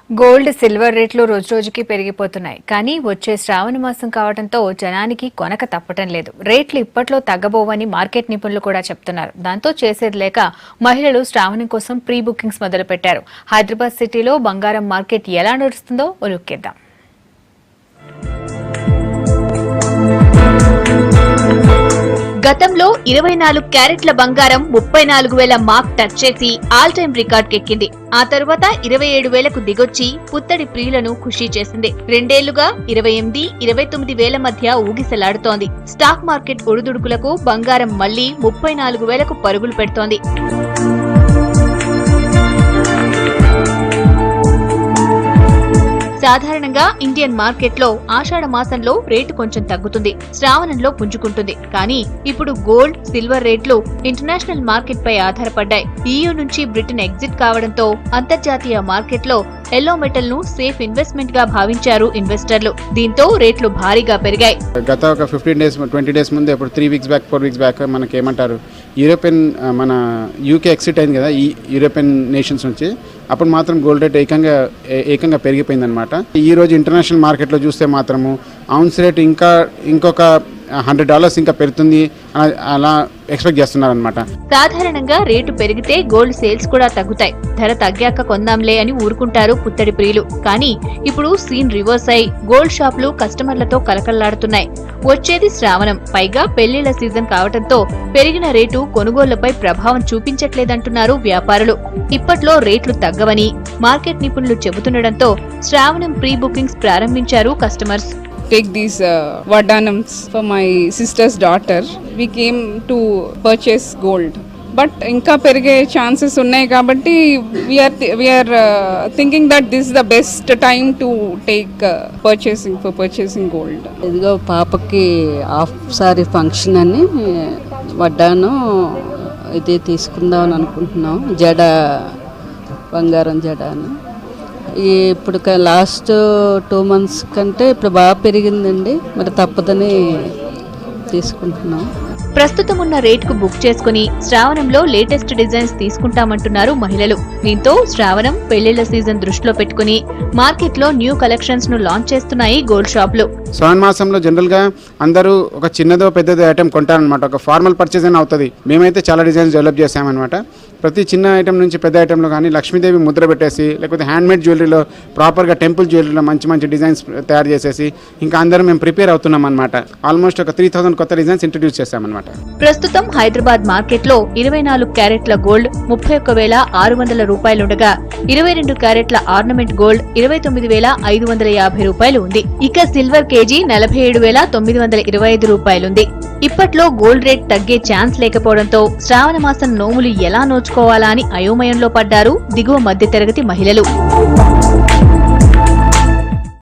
Gold, silver రేట్లు రోజురోజుకి పెరిగిపోతున్నాయి. కానీ వచ్చే శ్రావణ మాసం కావడంతో జనానికి కొనక తప్పటం లేదు. రేట్లు ఇప్పట్లో తగ్గబోవని మార్కెట్ నిపుణులు కూడా చెప్తున్నారు. దాంతో చేసేది లేక మహిళలు శ్రావణం కోసం ప్రీ బుకింగ్స్ మొదలుపెట్టారు. హైదరాబాద్ సిటీలో బంగారం మార్కెట్ ఎలా నడుస్తుందో ఒలుక్కేద్దాం. గతంలో 24 క్యారెట్ల బంగారం 34,000 మార్క్ టచ్ చేసి ఆల్ టైమ్ రికార్డ్ కెక్కింది. ఆ తరువాత 27,000కు దిగొచ్చి పుత్తడి ప్రియులను ఖుషీ చేసింది. రెండేళ్లుగా 28, 29,000 మధ్య ఊగిసలాడుతోంది. స్టాక్ మార్కెట్ ఒడిదుడుకులకు బంగారం మళ్లీ 34,000కు పరుగులు పెడుతోంది. సాధారణంగా ఇండియన్ మార్కెట్ లో ఆషాఢ మాసంలో రేటు కొంచెం తగ్గుతుంది, శ్రావణంలో పుంజుకుంటుంది. కానీ ఇప్పుడు గోల్డ్, సిల్వర్ రేట్లు ఇంటర్నేషనల్ మార్కెట్ పై ఆధారపడ్డాయి. EU నుంచి బ్రిటన్ ఎగ్జిట్ కావడంతో అంతర్జాతీయ మార్కెట్ లో ఎల్లో మెటల్ ను సేఫ్ ఇన్వెస్ట్మెంట్ గా భావించారు ఇన్వెస్టర్లు. దీంతో రేట్లు భారీగా పెరిగాయి. గత ఒక 15 డేస్ 20 డేస్ ముందు ఇప్పుడు 3 వీక్స్ బ్యాక్ 4 వీక్స్ బ్యాక్ మనకి ఏమంటారు యూరోపియన్ మన UK ఎగ్జిట్ అయింది కదా ఈ యూరోపియన్ నేషన్స్ నుంచి. అప్పుడు మాత్రం గోల్డ్ రేట్ ఏకంగా పెరిగిపోయిందనమాట. ఈ రోజు ఇంటర్నేషనల్ మార్కెట్లో చూస్తే మాత్రము ఔన్స్ రేట్ ఇంకొక $100 ఇంకా పెరుగుతుంది అలా ఎక్స్పెక్ట్ చేస్తున్నారనమాట. సాధారణంగా రేటు పెరిగితే గోల్డ్ సేల్స్ కూడా తగ్గుతాయి. ధర తగ్గాక కొందాంలే అని ఊరుకుంటారు పుత్తడి ప్రియులు. కానీ ఇప్పుడు సీన్ రివర్స్ అయి గోల్డ్ షాపులు కస్టమర్లతో కలకల్లాడుతున్నాయి. వచ్చేది శ్రావణం, పైగా పెళ్లిళ్ల సీజన్ కావడంతో పెరిగిన రేటు కొనుగోళ్లపై ప్రభావం చూపించట్లేదంటున్నారు వ్యాపారులు. ఇప్పట్లో రేట్లు తగ్గవని మార్కెట్ నిపుణులు చెబుతుండటంతో శ్రావణం ప్రీ బుకింగ్స్ ప్రారంభించారు customers. Take these Vardhanams for my sister's daughter. We came to purchase gold. But ఇంకా పెరిగే ఛాన్సెస్ ఉన్నాయి కాబట్టి we are thinking that this is the best time to take purchasing gold. ఇదిగో పాపకి half sorry function అని వడ్డాను ఇది తీసుకుందామని అనుకుంటున్నాం. బంగారం జడ అని ఇప్పుడు లాస్ట్ 2 months కంటే ఇప్పుడు బాగా పెరిగిందండి. మరి తప్పదని తీసుకుంటున్నాం. ప్రస్తుతం ఉన్న రేటుకు బుక్ చేసుకుని శ్రావణంలో లేటెస్ట్ డిజైన్స్ తీసుకుంటామంటున్నారు మహిళలు. దీంతో శ్రావణం, పెళ్లిళ్ల సీజన్ దృష్టిలో పెట్టుకుని మార్కెట్ లో న్యూ కలెక్షన్స్ ను లాంచ్ చేస్తున్నాయి గోల్డ్ షాపులు. శ్రావణ మాసంలో జనరల్ గా అందరూ ఒక చిన్నదో పెద్దదో ఐటమ్ కొంటారనమాట. ఒక ఫార్మల్ పర్చేజ్ అని అవుతుంది. మేమైతే చాలా డిజైన్స్ డెవలప్ చేసామన్నమాట. ప్రతి చిన్న ఐటమ్ నుంచి పెద్ద ఐటెంలో కానీ లక్ష్మీదేవి ముద్ర పెట్టేసి, లేకపోతే హ్యాండ్మేడ్ జ్యువెలరీలో ప్రాపర్గా టెంపుల్ జ్యువెలరీలో మంచి డిజైన్స్ తయారు చేసేసి ఇంకా అందరం మేము ప్రిపేర్ అవుతున్నాం అనమాట. ఆల్మోస్ట్ ఒక 3000 కొత్త డిజైన్స్ ఇంట్రడ్యూస్ చేశామన్నమాట. ప్రస్తుతం హైదరాబాద్ మార్కెట్ లో 24 క్యారెట్ల గోల్డ్ 31,600 రూపాయలుండగా 22 క్యారెట్ల ఆర్నమెంట్ గోల్డ్ 29,550 రూపాయలు ఉంది. ఇక సిల్వర్ కేజీ 47,925 రూపాయలుంది. ఇప్పట్లో గోల్డ్ రేట్ తగ్గే ఛాన్స్ లేకపోవడంతో శ్రావణ మాసం నోములు ఎలా నోచుకోవాలా అని అయోమయంలో పడ్డారు దిగువ మధ్యతరగతి మహిళలు.